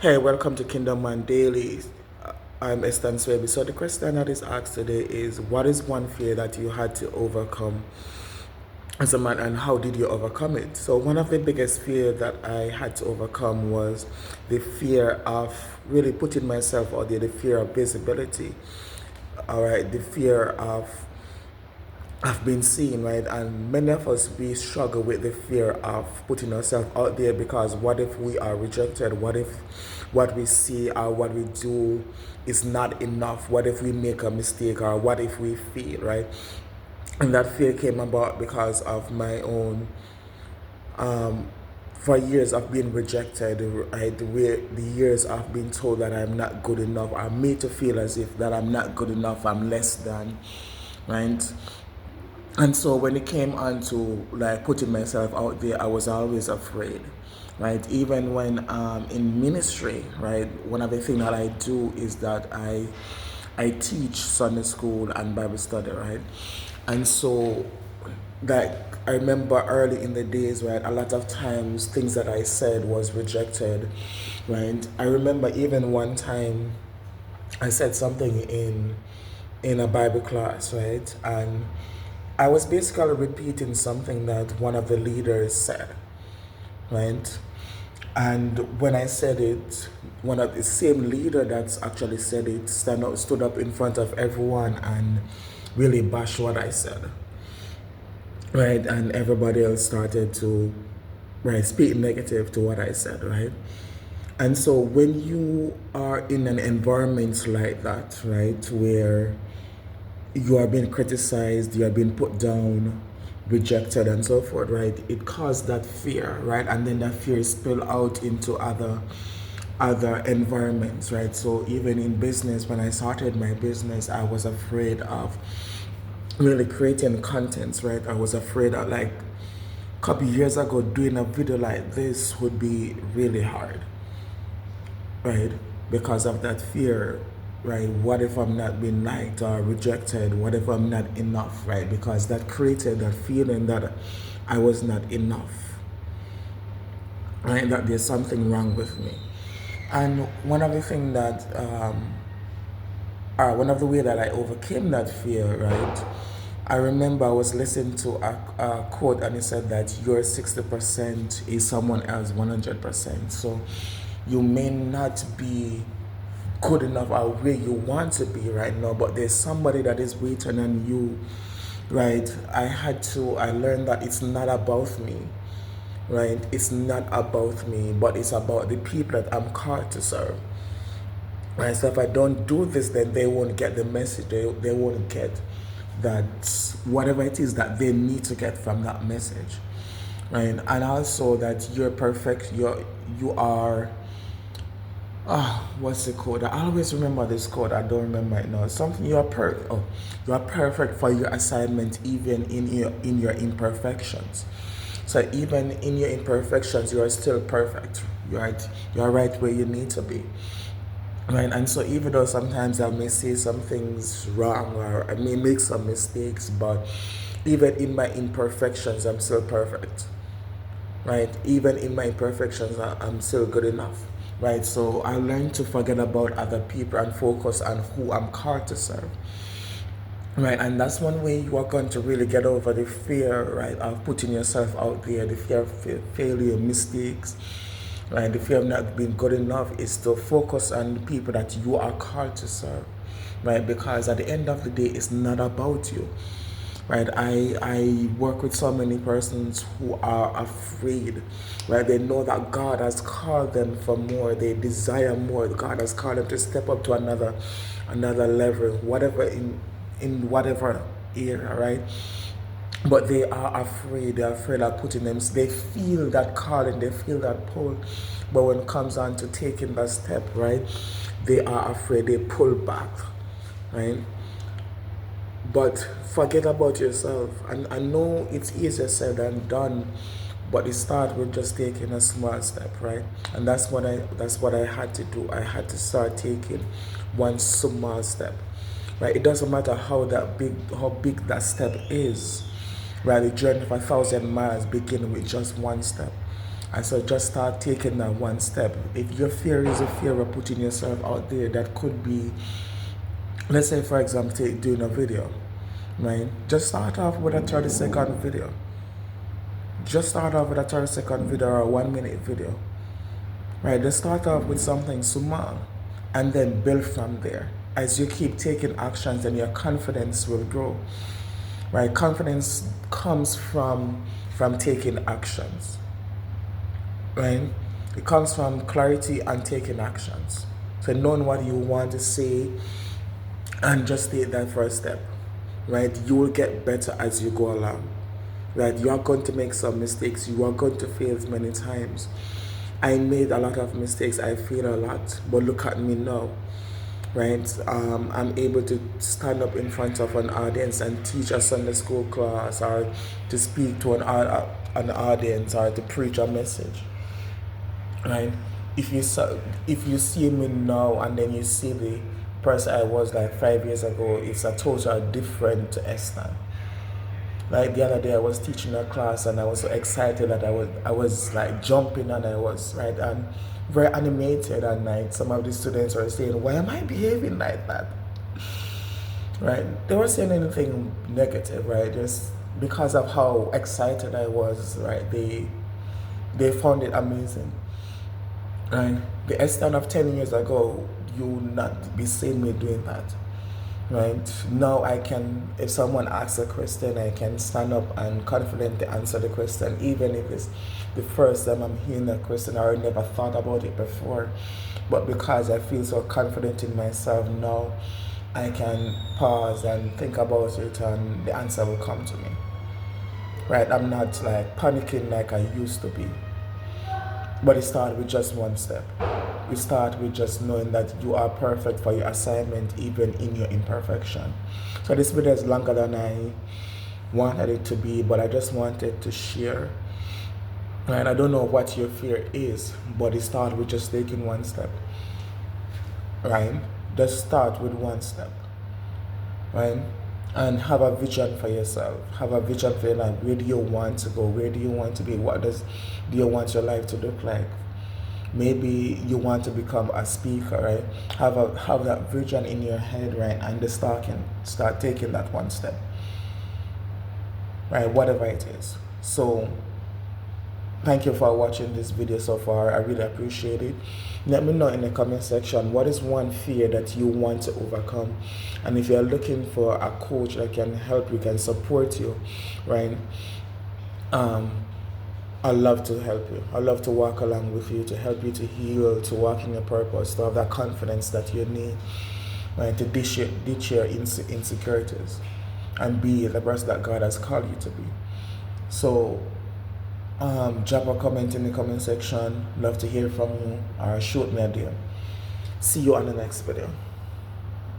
Hey, welcome to Kingdom Man Daily. I'm Estan Swaby. So the question that is asked today is, what is one fear that you had to overcome as a man, and how did you overcome it? So one of the biggest fear that I had to overcome was the fear of really putting myself out there, the fear of visibility. All right, the fear of I've been seen, right? And many of us, we struggle with the fear of putting ourselves out there because what if we are rejected? What if what we see or what we do is not enough? What if we make a mistake, or what if we fail, right? And that fear came about because of my own, for years I've been rejected, right? The years I've been told that I'm not good enough. I'm made to feel as if that I'm not good enough, I'm less than, right? And so when it came on to like putting myself out there, I was always afraid, right? Even when in ministry, right? One of the things that I do is that I teach Sunday school and Bible study, right? And so, like, I remember early in the days, right? A lot of times things that I said was rejected, right? I remember even one time I said something in a Bible class, right? And I was basically repeating something that one of the leaders said, right? And when I said it, one of the same leader that's actually said it stood up in front of everyone and really bashed what I said, right? And everybody else started to, right, speak negative to what I said, right? And so when you are in an environment like that, right, where you are being criticized, you are being put down, rejected, and so forth, right? It caused that fear, right? And then that fear spill out into other environments, right? So even in business, when I started my business, I was afraid of really creating contents, right? I was afraid of, like, a couple years ago, doing a video like this would be really hard, right? Because of that fear, right? What if I'm not being liked or rejected? What if I'm not enough, right? Because that created that feeling that I was not enough, right? That there's something wrong with me. And one of the things that, one of the way that I overcame that fear, right? I remember I was listening to a quote, and it said that your 60% is someone else 100%. So you may not be good enough or where you want to be right now, but there's somebody that is waiting on you, right? I learned that it's not about me, right? It's not about me, but it's about the people that I'm called to serve. Right, so if I don't do this, then they won't get the message. They won't get that whatever it is that they need to get from that message, right? And also that you're perfect. You are. What's the code? I always remember this code. I don't remember it now. Something you are perfect for your assignment, even in your imperfections. So even in your imperfections, you are still perfect. You are right where you need to be. Right, and so even though sometimes I may say some things wrong or I may make some mistakes, but even in my imperfections, I'm still perfect. Right, even in my imperfections, I'm still good enough. Right, so I learned to forget about other people and focus on who I'm called to serve. Right, and that's one way you are going to really get over the fear, right, of putting yourself out there, the fear of failure, mistakes, right, the fear of not being good enough, is to focus on the people that you are called to serve, right, because at the end of the day, it's not about you, right. I work with so many persons who are afraid, right. They know that God has called them for more. They desire more. God has called them to step up to another level, whatever in whatever area, right. But they are afraid. They're afraid of putting them. They feel that calling. They feel that pull. But when it comes on to taking that step, right, they are afraid. They pull back, right. But forget about yourself. And I know it's easier said than done, but it starts with just taking a small step, right? And that's what I had to do. I had to start taking one small step, right? It doesn't matter how big that step is, right? The journey of 1,000 miles begin with just one step. And so just start taking that one step. If your fear is a fear of putting yourself out there, that could be, let's say for example, doing a video, right? Just start off with a 30-second video. Just start off with a 30-second video or a 1-minute video, right? Just start off with something small and then build from there. As you keep taking actions, then your confidence will grow, right? Confidence comes from taking actions, right? It comes from clarity and taking actions. So knowing what you want to say and just take that first step, right? You will get better as you go along, right? You are going to make some mistakes. You are going to fail many times. I made a lot of mistakes. I failed a lot, but look at me now, right? I'm able to stand up in front of an audience and teach a Sunday school class, or to speak to an audience, or to preach a message, right? If you see me now and then you see the person I was like 5 years ago, it's a total different Esther. Like the other day, I was teaching a class and I was so excited that I was like jumping, and I was right and very animated. And like some of the students were saying, "Why am I behaving like that?" Right? They weren't saying anything negative, right? Just because of how excited I was, right? They found it amazing. Right? The extent of 10 years ago, you would not be seeing me doing that. Right? Now I can, if someone asks a question, I can stand up and confidently answer the question, even if it's the first time I'm hearing that question, or I never thought about it before. But because I feel so confident in myself now, I can pause and think about it, and the answer will come to me. Right? I'm not like panicking like I used to be. But it started with just one step. We start with just knowing that you are perfect for your assignment, even in your imperfection. So this video is longer than I wanted it to be, but I just wanted to share. And I don't know what your fear is, but it started with just taking one step. Right? Just start with one step. Right? And have a vision for yourself. Have a vision for your life. Where do you want to go? Where do you want to be? Do you want your life to look like? Maybe you want to become a speaker, right? Have that vision in your head, right? And just start taking that one step, right? Whatever it is. So thank you for watching this video so far. I really appreciate it. Let me know in the comment section, what is one fear that you want to overcome? And if you're looking for a coach that can help you, can support you, right? I'd love to help you. I'd love to walk along with you, to help you to heal, to walk in your purpose, to have that confidence that you need, right? To ditch your insecurities and be the person that God has called you to be. So drop a comment in the comment section. Love to hear from you, or shoot me a DM. See you on the next video.